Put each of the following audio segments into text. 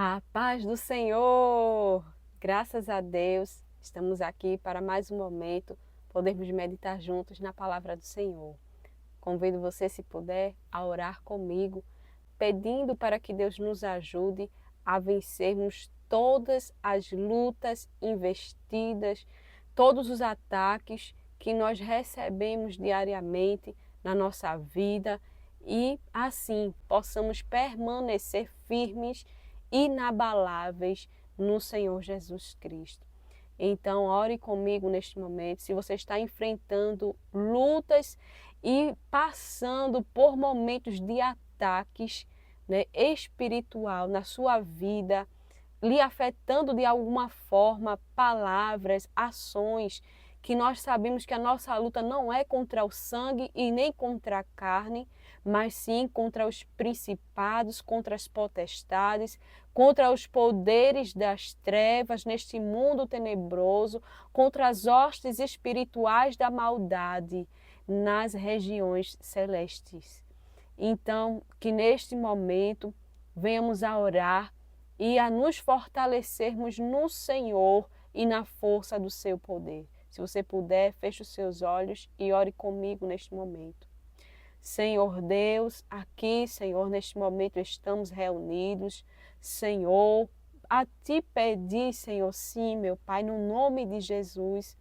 A paz do Senhor! Graças a Deus, estamos aqui para mais um momento, podermos meditar juntos na palavra do Senhor. Convido você, se puder, a orar comigo, pedindo para que Deus nos ajude a vencermos todas as lutas investidas, todos os ataques que nós recebemos diariamente na nossa vida e assim possamos permanecer firmes, inabaláveis no Senhor Jesus Cristo. Então, ore comigo neste momento. Se você está enfrentando lutas e passando por momentos de ataques, espiritual na sua vida, lhe afetando de alguma forma, palavras, ações, que nós sabemos que a nossa luta não é contra o sangue e nem contra a carne, mas sim contra os principados, contra as potestades, contra os poderes das trevas neste mundo tenebroso, contra as hostes espirituais da maldade nas regiões celestes. Então, que neste momento venhamos a orar e a nos fortalecermos no Senhor e na força do seu poder. Se você puder, feche os seus olhos e ore comigo neste momento. Senhor Deus, aqui, Senhor, neste momento estamos reunidos, Senhor, a Te pedir, Senhor, sim, meu Pai, no nome de Jesus,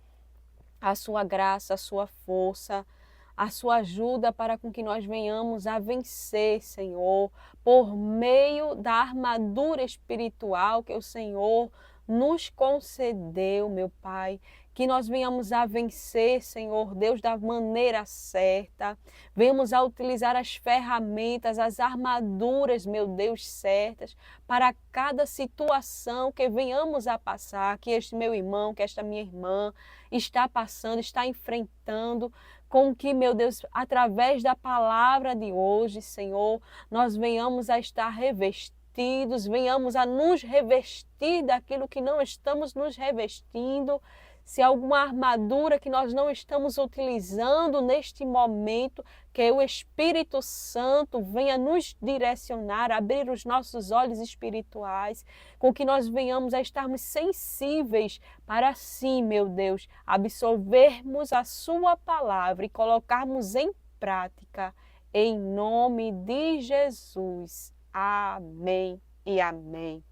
a sua graça, a sua força, a sua ajuda para com que nós venhamos a vencer, Senhor, por meio da armadura espiritual que o Senhor nos concedeu, meu Pai, que nós venhamos a vencer, Senhor Deus, da maneira certa, venhamos a utilizar as ferramentas, as armaduras, meu Deus, certas, para cada situação que venhamos a passar, que este meu irmão, que esta minha irmã está passando, está enfrentando, com que, meu Deus, através da palavra de hoje, Senhor, nós venhamos a estar revestidos, venhamos a nos revestir daquilo que não estamos nos revestindo. Se alguma armadura que nós não estamos utilizando neste momento, que o Espírito Santo venha nos direcionar, abrir os nossos olhos espirituais, com que nós venhamos a estarmos sensíveis para assim, meu Deus, absorvermos a sua palavra e colocarmos em prática, em nome de Jesus. Amém e amém.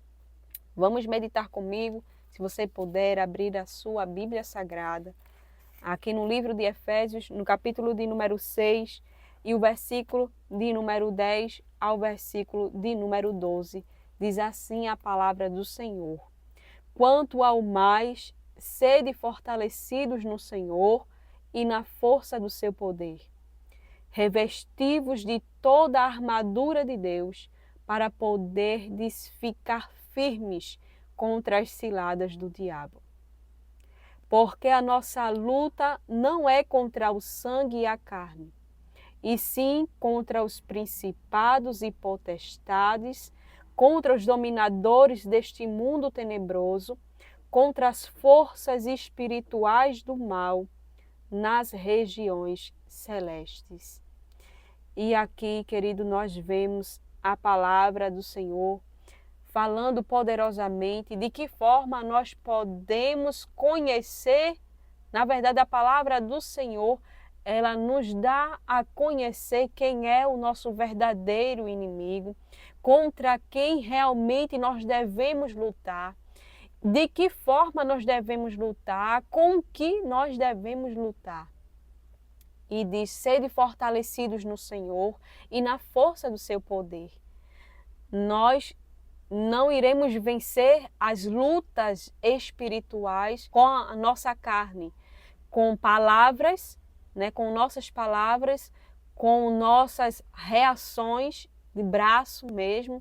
Vamos meditar comigo. Se você puder abrir a sua Bíblia Sagrada, aqui no livro de Efésios, no capítulo de número 6, e o versículo de número 10 ao versículo de número 12, diz assim a palavra do Senhor: Quanto ao mais, sede fortalecidos no Senhor e na força do seu poder. Revesti-vos de toda a armadura de Deus, para poderdes ficar firmes contra as ciladas do diabo. Porque a nossa luta não é contra o sangue e a carne, e sim contra os principados e potestades, contra os dominadores deste mundo tenebroso, contra as forças espirituais do mal nas regiões celestes. E aqui, querido, nós vemos a palavra do Senhor falando poderosamente de que forma nós podemos conhecer, na verdade, a palavra do Senhor, ela nos dá a conhecer quem é o nosso verdadeiro inimigo, contra quem realmente nós devemos lutar, de que forma nós devemos lutar, com que nós devemos lutar. E diz: sede fortalecidos no Senhor e na força do seu poder. Nós não iremos vencer as lutas espirituais com a nossa carne, com palavras, com nossas palavras, com nossas reações de braço mesmo.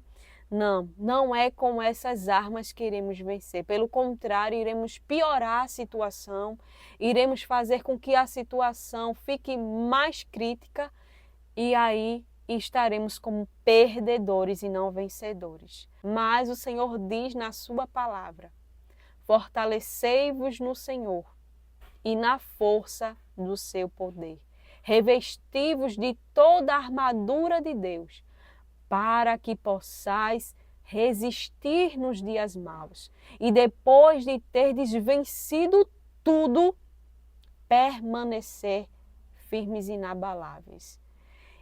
Não é com essas armas que iremos vencer. Pelo contrário, iremos piorar a situação, iremos fazer com que a situação fique mais crítica e aí estaremos como perdedores e não vencedores. Mas o Senhor diz na sua palavra: fortalecei-vos no Senhor e na força do seu poder. Revesti-vos de toda a armadura de Deus, para que possais resistir nos dias maus e depois de terdes vencido tudo, permanecer firmes e inabaláveis.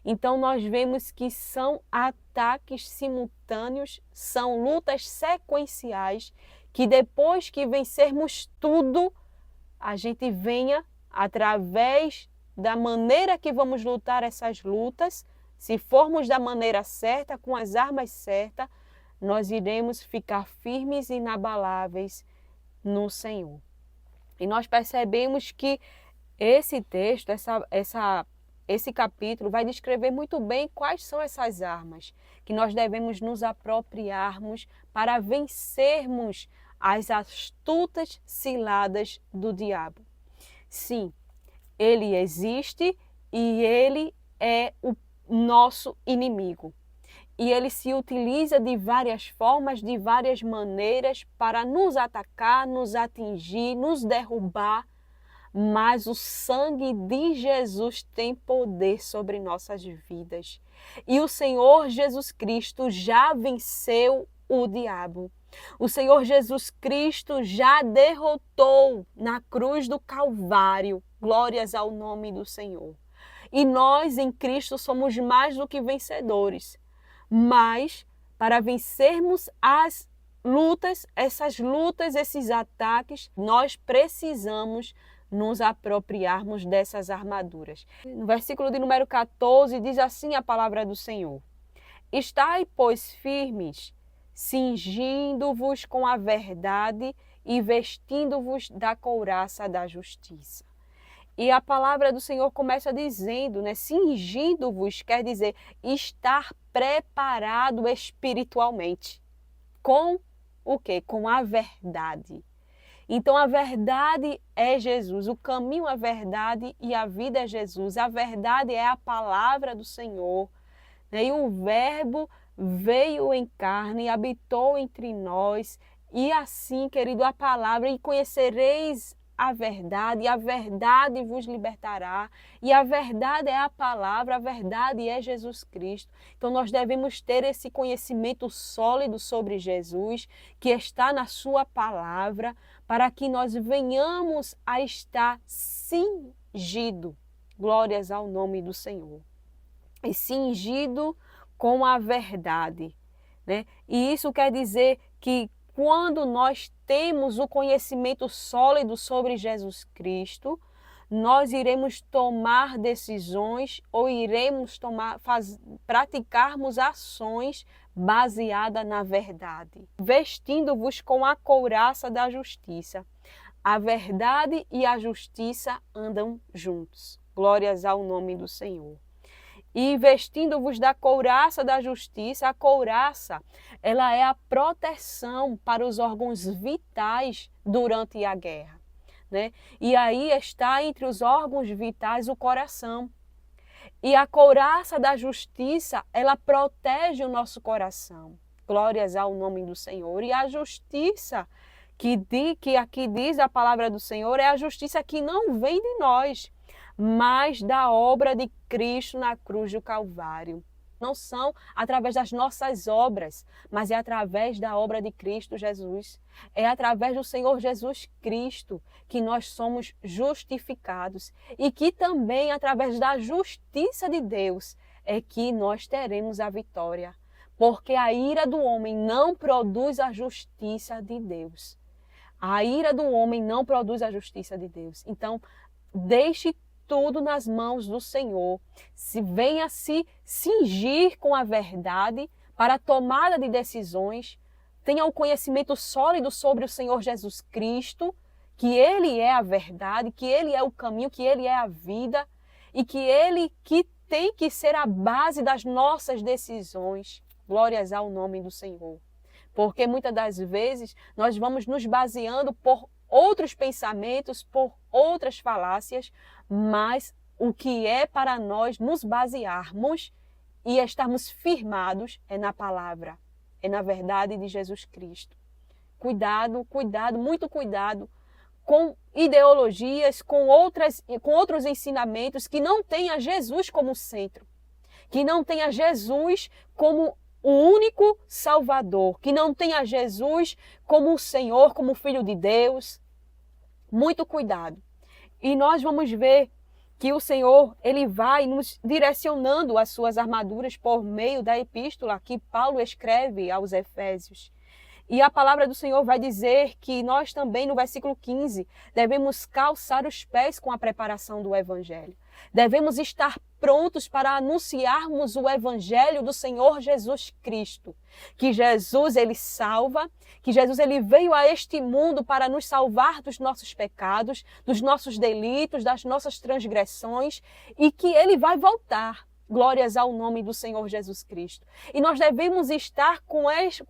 Então nós vemos que são ataques simultâneos, são lutas sequenciais, que depois que vencermos tudo, a gente venha, através da maneira que vamos lutar essas lutas, se formos da maneira certa, com as armas certas, nós iremos ficar firmes e inabaláveis no Senhor. E nós percebemos que esse texto, esse capítulo vai descrever muito bem quais são essas armas que nós devemos nos apropriarmos para vencermos as astutas ciladas do diabo. Sim, ele existe e ele é o nosso inimigo. E ele se utiliza de várias formas, de várias maneiras para nos atacar, nos atingir, nos derrubar. Mas o sangue de Jesus tem poder sobre nossas vidas. E o Senhor Jesus Cristo já venceu o diabo. O Senhor Jesus Cristo já derrotou na cruz do Calvário. Glórias ao nome do Senhor. E nós em Cristo somos mais do que vencedores. Mas para vencermos as lutas, esses ataques, nós precisamos nos apropriarmos dessas armaduras. No versículo de número 14 diz assim a palavra do Senhor: Estai, pois, firmes, cingindo-vos com a verdade e vestindo-vos da couraça da justiça. E a palavra do Senhor começa dizendo, né, cingindo-vos quer dizer estar preparado espiritualmente. Com o quê? Com a verdade. Então a verdade é Jesus, o caminho, a verdade e a vida é Jesus. A verdade é a palavra do Senhor, né? E o Verbo veio em carne e habitou entre nós. E assim, querido, a palavra, e conhecereis a verdade vos libertará. E a verdade é a palavra, a verdade é Jesus Cristo. Então nós devemos ter esse conhecimento sólido sobre Jesus, que está na sua palavra, para que nós venhamos a estar cingido. Glórias ao nome do Senhor. E cingido com a verdade, né? E isso quer dizer que quando nós temos o conhecimento sólido sobre Jesus Cristo, nós iremos tomar decisões ou iremos praticarmos ações baseadas na verdade. Vestindo-vos com a couraça da justiça. A verdade e a justiça andam juntos. Glórias ao nome do Senhor. E vestindo-vos da couraça da justiça, a couraça, ela é a proteção para os órgãos vitais durante a guerra, né? E aí está entre os órgãos vitais o coração. E a couraça da justiça, ela protege o nosso coração. Glórias ao nome do Senhor. E a justiça que aqui diz a palavra do Senhor é a justiça que não vem de nós, mas da obra de Cristo na cruz do Calvário. Não são através das nossas obras, mas é através da obra de Cristo Jesus. É através do Senhor Jesus Cristo que nós somos justificados e que também através da justiça de Deus é que nós teremos a vitória. Porque a ira do homem não produz a justiça de Deus. A ira do homem não produz a justiça de Deus. Então, deixe tudo nas mãos do Senhor. Venha se cingir com a verdade para a tomada de decisões. Tenha um conhecimento sólido sobre o Senhor Jesus Cristo, que Ele é a verdade, que Ele é o caminho, que Ele é a vida e que Ele que tem que ser a base das nossas decisões. Glórias ao nome do Senhor. Porque muitas das vezes nós vamos nos baseando por outros pensamentos, por outras falácias, mas o que é para nós nos basearmos e estarmos firmados é na palavra, é na verdade de Jesus Cristo. Cuidado, cuidado, muito cuidado com ideologias, com outros ensinamentos que não tenha Jesus como centro, que não tenha Jesus como o único Salvador, que não tenha Jesus como o Senhor, como o Filho de Deus. Muito cuidado. E nós vamos ver que o Senhor, ele vai nos direcionando as suas armaduras por meio da epístola que Paulo escreve aos Efésios. E a palavra do Senhor vai dizer que nós também, no versículo 15, devemos calçar os pés com a preparação do Evangelho. Devemos estar prontos para anunciarmos o Evangelho do Senhor Jesus Cristo. Que Jesus, ele salva, que Jesus, ele veio a este mundo para nos salvar dos nossos pecados, dos nossos delitos, das nossas transgressões, e que ele vai voltar. Glórias ao nome do Senhor Jesus Cristo. E nós devemos estar com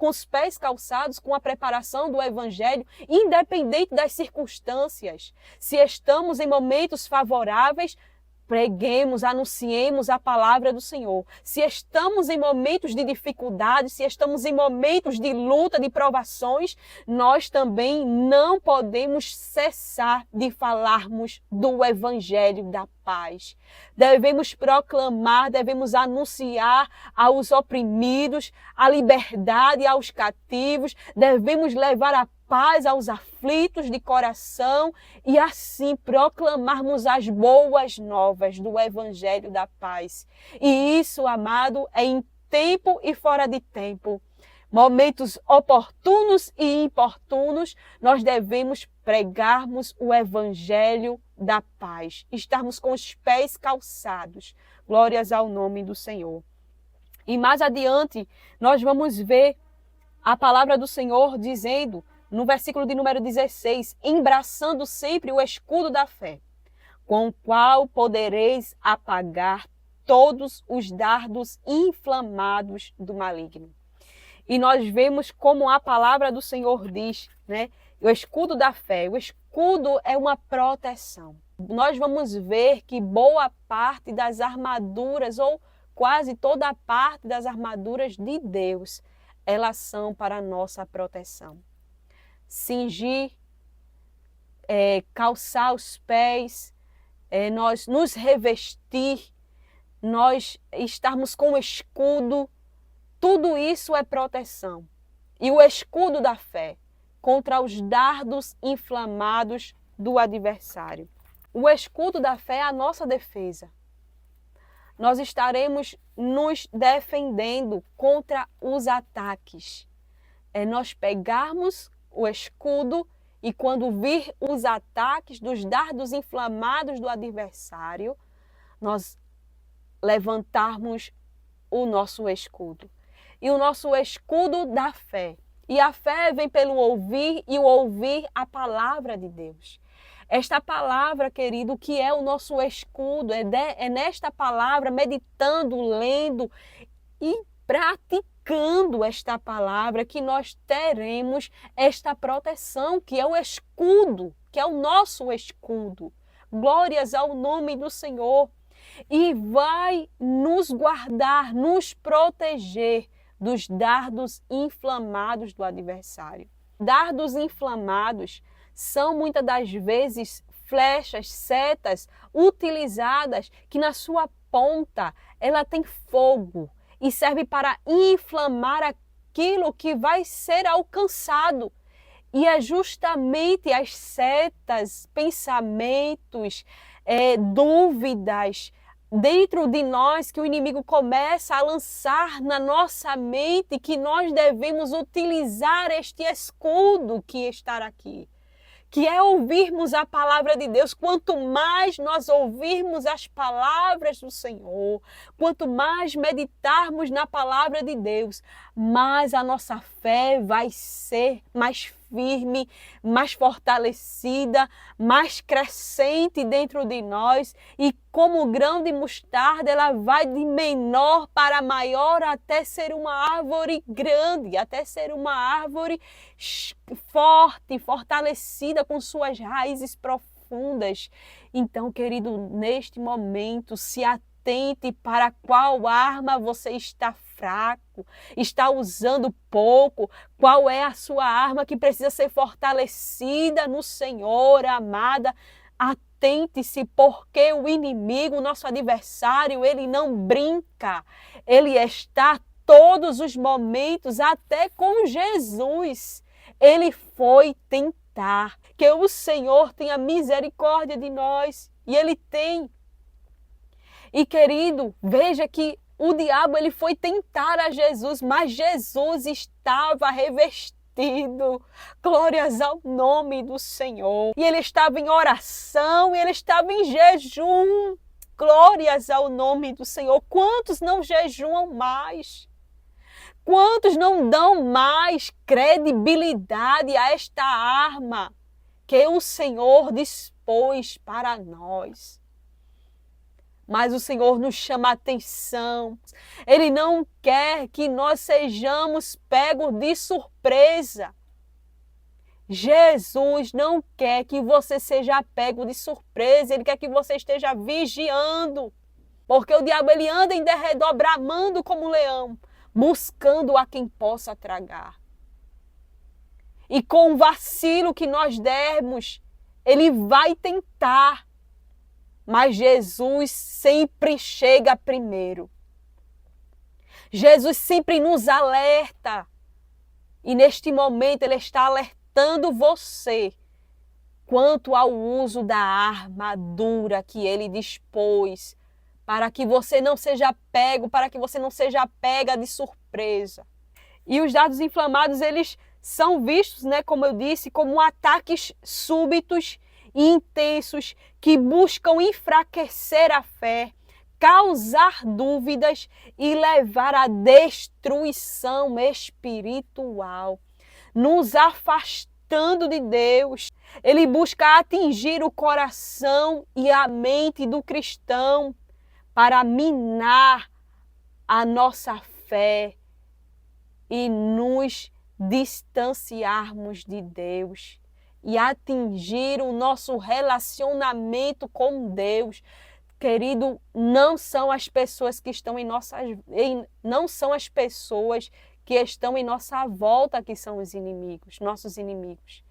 os pés calçados, com a preparação do Evangelho, independente das circunstâncias. Se estamos em momentos favoráveis, preguemos, anunciemos a palavra do Senhor. Se estamos em momentos de dificuldade, se estamos em momentos de luta, de provações, nós também não podemos cessar de falarmos do Evangelho da paz. Devemos proclamar, devemos anunciar aos oprimidos, a liberdade aos cativos, devemos levar a paz aos aflitos de coração e assim proclamarmos as boas novas do Evangelho da paz. E isso, amado, é em tempo e fora de tempo. Momentos oportunos e importunos, nós devemos pregarmos o Evangelho da paz. Estarmos com os pés calçados. Glórias ao nome do Senhor. E mais adiante, nós vamos ver a palavra do Senhor dizendo, no versículo de número 16, embraçando sempre o escudo da fé, com o qual podereis apagar todos os dardos inflamados do maligno. E nós vemos como a palavra do Senhor diz, né? O escudo da fé. O escudo é uma proteção. Nós vamos ver que boa parte das armaduras, ou quase toda a parte das armaduras de Deus, elas são para a nossa proteção. Cingir, calçar os pés, nós nos revestir, nós estarmos com o escudo, tudo isso é proteção. E o escudo da fé contra os dardos inflamados do adversário. O escudo da fé é a nossa defesa. Nós estaremos nos defendendo contra os ataques. É nós pegarmos o escudo e quando vir os ataques dos dardos inflamados do adversário, nós levantarmos o nosso escudo. E o nosso escudo da fé. E a fé vem pelo ouvir e o ouvir a palavra de Deus. Esta palavra, querido, que é o nosso escudo, é nesta palavra, meditando, lendo e praticando esta palavra, que nós teremos esta proteção, que é o escudo, que é o nosso escudo. Glórias ao nome do Senhor. E vai nos guardar, nos proteger dos dardos inflamados do adversário. Dardos inflamados são muitas das vezes flechas, setas utilizadas que na sua ponta ela tem fogo e serve para inflamar aquilo que vai ser alcançado. E é justamente as setas, pensamentos, dúvidas dentro de nós que o inimigo começa a lançar na nossa mente que nós devemos utilizar este escudo que está aqui. Que é ouvirmos a palavra de Deus. Quanto mais nós ouvirmos as palavras do Senhor, quanto mais meditarmos na palavra de Deus, mais a nossa fé vai ser mais firme, mais fortalecida, mais crescente dentro de nós e como grão de mostarda ela vai de menor para maior até ser uma árvore grande, até ser uma árvore forte, fortalecida com suas raízes profundas. Então, querido, neste momento se atente para qual arma você está fraco, está usando pouco, qual é a sua arma que precisa ser fortalecida no Senhor, amada. Atente-se, porque o inimigo, o nosso adversário, ele não brinca, ele está todos os momentos, até com Jesus, ele foi tentar. Que o Senhor tenha misericórdia de nós. E ele tem. E querido, veja que o diabo ele foi tentar a Jesus, mas Jesus estava revestido. Glórias ao nome do Senhor. E ele estava em oração, e ele estava em jejum. Glórias ao nome do Senhor. Quantos não jejuam mais? Quantos não dão mais credibilidade a esta arma que o Senhor dispôs para nós? Mas o Senhor nos chama a atenção. Ele não quer que nós sejamos pegos de surpresa. Jesus não quer que você seja pego de surpresa. Ele quer que você esteja vigiando. Porque o diabo ele anda em derredor, bramando como um leão, buscando a quem possa tragar. E com o vacilo que nós dermos, ele vai tentar. Mas Jesus sempre chega primeiro. Jesus sempre nos alerta. E neste momento ele está alertando você quanto ao uso da armadura que ele dispôs para que você não seja pego, para que você não seja pega de surpresa. E os dardos inflamados, eles são vistos, como eu disse, como ataques súbitos e intensos que buscam enfraquecer a fé, causar dúvidas e levar à destruição espiritual, nos afastando de Deus. Ele busca atingir o coração e a mente do cristão para minar a nossa fé e nos distanciarmos de Deus e atingir o nosso relacionamento com Deus. Querido, não são as pessoas que estão não são as pessoas que estão em nossa volta que são os inimigos, nossos inimigos,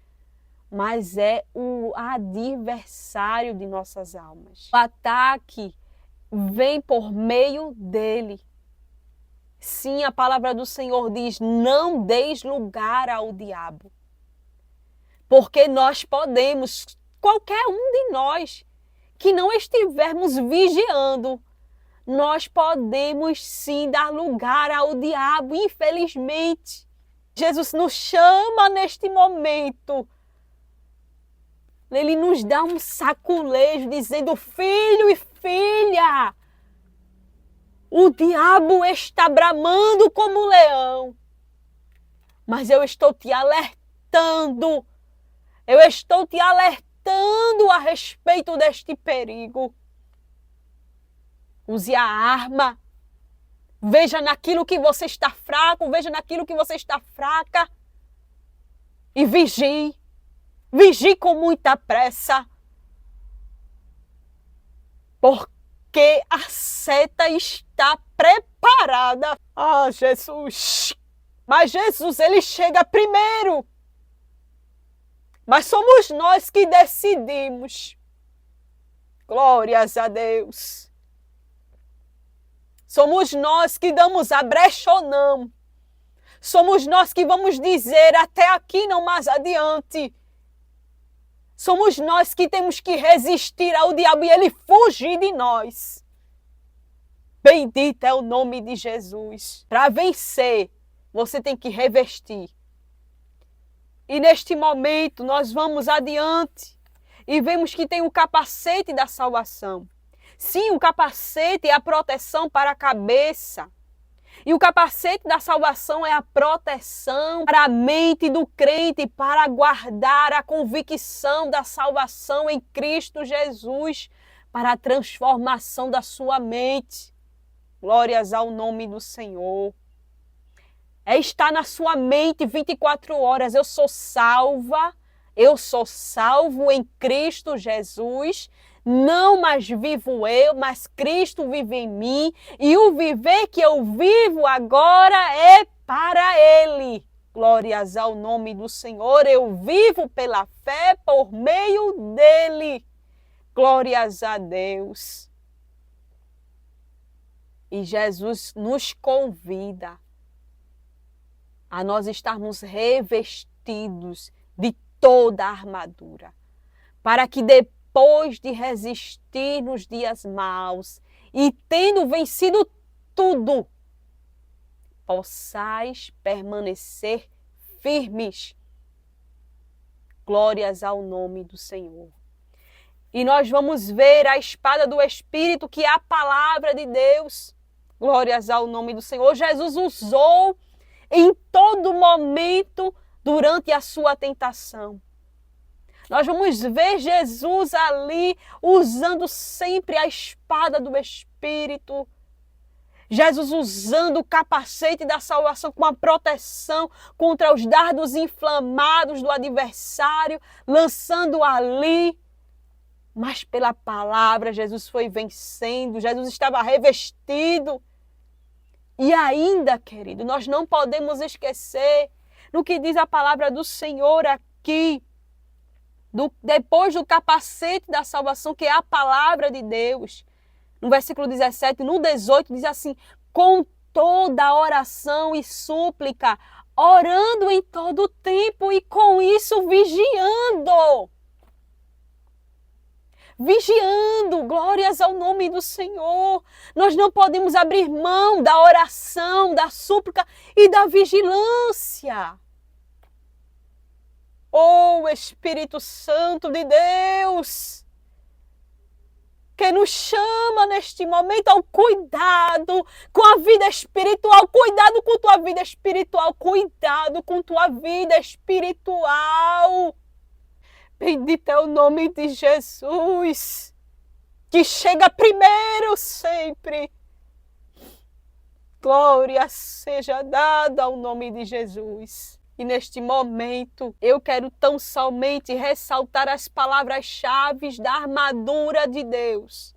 mas é o adversário de nossas almas. O ataque vem por meio dele. Sim, a palavra do Senhor diz: não deis lugar ao diabo. Porque nós podemos, qualquer um de nós, que não estivermos vigiando, nós podemos sim dar lugar ao diabo, infelizmente. Jesus nos chama neste momento. Ele nos dá um saculejo dizendo: filho e filha, o diabo está bramando como um leão, mas eu estou te alertando. Eu estou te alertando a respeito deste perigo. Use a arma. Veja naquilo que você está fraco, veja naquilo que você está fraca. E vigie. Vigie com muita pressa. Porque a seta está preparada. Ah, Jesus! Mas Jesus, ele chega primeiro. Mas somos nós que decidimos. Glórias a Deus. Somos nós que damos a brecha ou não. Somos nós que vamos dizer até aqui, não mais adiante. Somos nós que temos que resistir ao diabo e ele fugir de nós. Bendito é o nome de Jesus. Para vencer, você tem que revestir. E neste momento nós vamos adiante e vemos que tem o capacete da salvação. Sim, o capacete é a proteção para a cabeça. E o capacete da salvação é a proteção para a mente do crente, para guardar a convicção da salvação em Cristo Jesus, para a transformação da sua mente. Glórias ao nome do Senhor. É estar na sua mente 24 horas. Eu sou salva, eu sou salvo em Cristo Jesus. Não mais vivo eu, mas Cristo vive em mim. E o viver que eu vivo agora é para Ele. Glórias ao nome do Senhor. Eu vivo pela fé por meio dEle. Glórias a Deus. E Jesus nos convida a nós estarmos revestidos de toda a armadura, para que depois de resistir nos dias maus e tendo vencido tudo, possais permanecer firmes. Glórias ao nome do Senhor. E nós vamos ver a espada do Espírito, que é a palavra de Deus. Glórias ao nome do Senhor. Jesus usou em todo momento durante a sua tentação. Nós vamos ver Jesus ali usando sempre a espada do Espírito. Jesus usando o capacete da salvação como uma proteção contra os dardos inflamados do adversário, lançando ali. Mas pela palavra Jesus foi vencendo, Jesus estava revestido. E ainda, querido, nós não podemos esquecer no que diz a palavra do Senhor aqui, depois do capacete da salvação, que é a palavra de Deus. No versículo 17, no 18, diz assim: com toda oração e súplica, orando em todo o tempo e com isso vigiando. Vigiando, glórias ao nome do Senhor. Nós não podemos abrir mão da oração, da súplica e da vigilância. Oh, Espírito Santo de Deus, que nos chama neste momento ao cuidado com a vida espiritual. Cuidado com tua vida espiritual. Cuidado com tua vida espiritual. Bendito é o nome de Jesus, que chega primeiro sempre. Glória seja dada ao nome de Jesus. E neste momento, eu quero tão somente ressaltar as palavras-chave da armadura de Deus.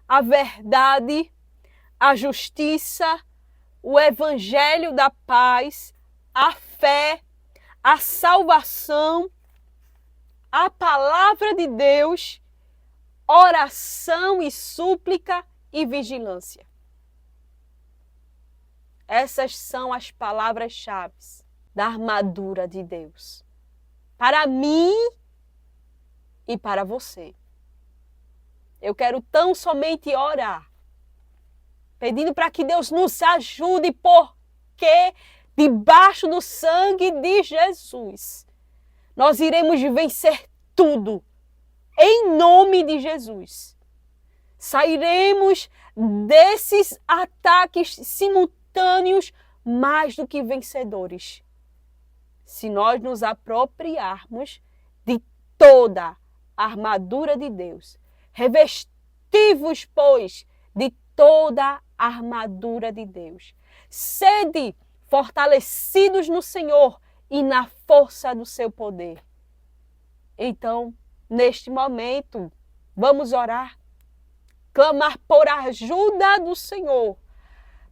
A verdade, a justiça, o evangelho da paz, a fé, a salvação, a palavra de Deus, oração e súplica e vigilância. Essas são as palavras-chave da armadura de Deus, para mim e para você. Eu quero tão somente orar, pedindo para que Deus nos ajude, porque debaixo do sangue de Jesus, nós iremos vencer tudo, em nome de Jesus. Sairemos desses ataques simultâneos mais do que vencedores, se nós nos apropriarmos de toda a armadura de Deus. Revesti-vos, pois, de toda a armadura de Deus. Sede fortalecidos no Senhor e na força do seu poder. Então, neste momento, vamos orar, clamar por ajuda do Senhor,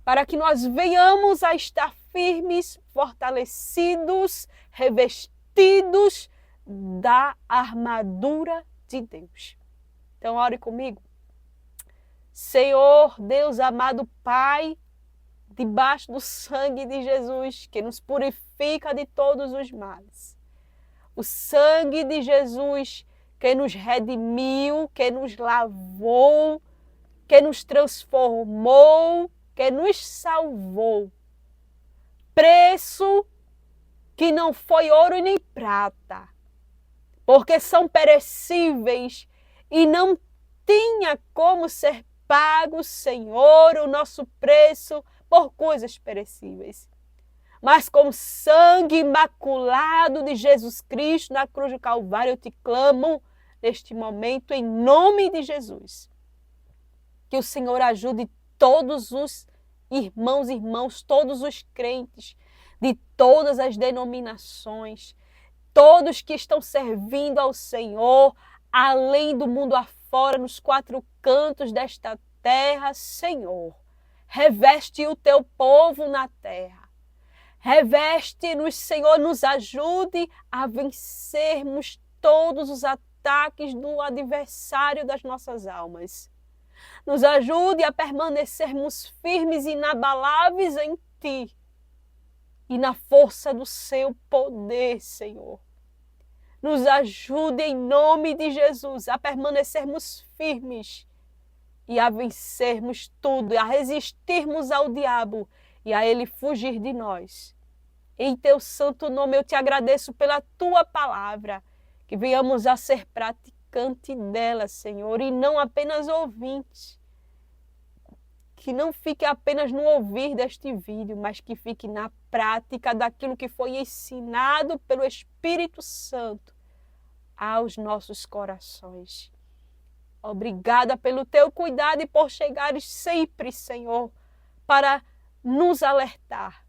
para que nós venhamos a estar firmes, fortalecidos, revestidos da armadura de Deus. Então, ore comigo. Senhor, Deus amado Pai, debaixo do sangue de Jesus, que nos purifica de todos os males. O sangue de Jesus que nos redimiu, que nos lavou, que nos transformou, que nos salvou. Preço que não foi ouro e nem prata, porque são perecíveis e não tinha como ser pago, Senhor, o nosso preço por coisas perecíveis. Mas com o sangue imaculado de Jesus Cristo na cruz do Calvário, eu te clamo neste momento em nome de Jesus. Que o Senhor ajude todos os irmãos, todos os crentes de todas as denominações, todos que estão servindo ao Senhor, além do mundo afora, nos quatro cantos desta terra, Senhor. Reveste o teu povo na terra. Reveste-nos, Senhor, nos ajude a vencermos todos os ataques do adversário das nossas almas. Nos ajude a permanecermos firmes e inabaláveis em Ti. e na força do seu poder, Senhor. Nos ajude em nome de Jesus a permanecermos firmes e a vencermos tudo, a resistirmos ao diabo e a ele fugir de nós. Em teu santo nome eu te agradeço pela tua palavra, que venhamos a ser praticante dela, Senhor, e não apenas ouvinte. Que não fique apenas no ouvir deste vídeo, mas que fique na prática daquilo que foi ensinado pelo Espírito Santo aos nossos corações. Obrigada pelo teu cuidado e por chegares sempre, Senhor, para nos alertar.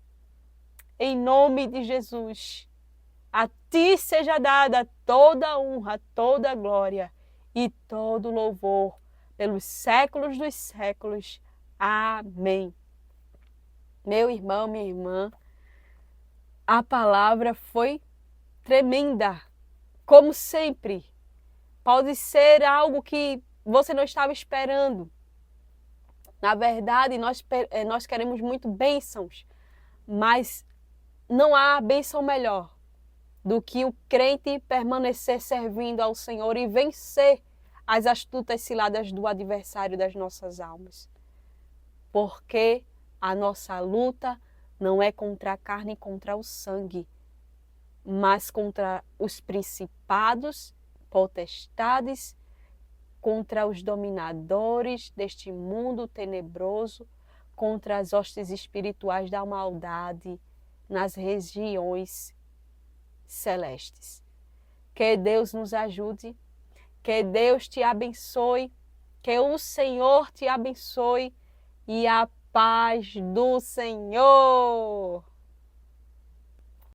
Em nome de Jesus, a ti seja dada toda a honra, toda a glória e todo o louvor pelos séculos dos séculos. Amém. Meu irmão, minha irmã, a palavra foi tremenda, como sempre. Pode ser algo que você não estava esperando. Na verdade, nós queremos muito bênçãos, mas não há bênção melhor do que o crente permanecer servindo ao Senhor e vencer as astutas ciladas do adversário das nossas almas. Porque a nossa luta não é contra a carne e contra o sangue, mas contra os principados, potestades, contra os dominadores deste mundo tenebroso, contra as hostes espirituais da maldade nas regiões celestes. Que Deus nos ajude, que Deus te abençoe, que o Senhor te abençoe e a paz do Senhor.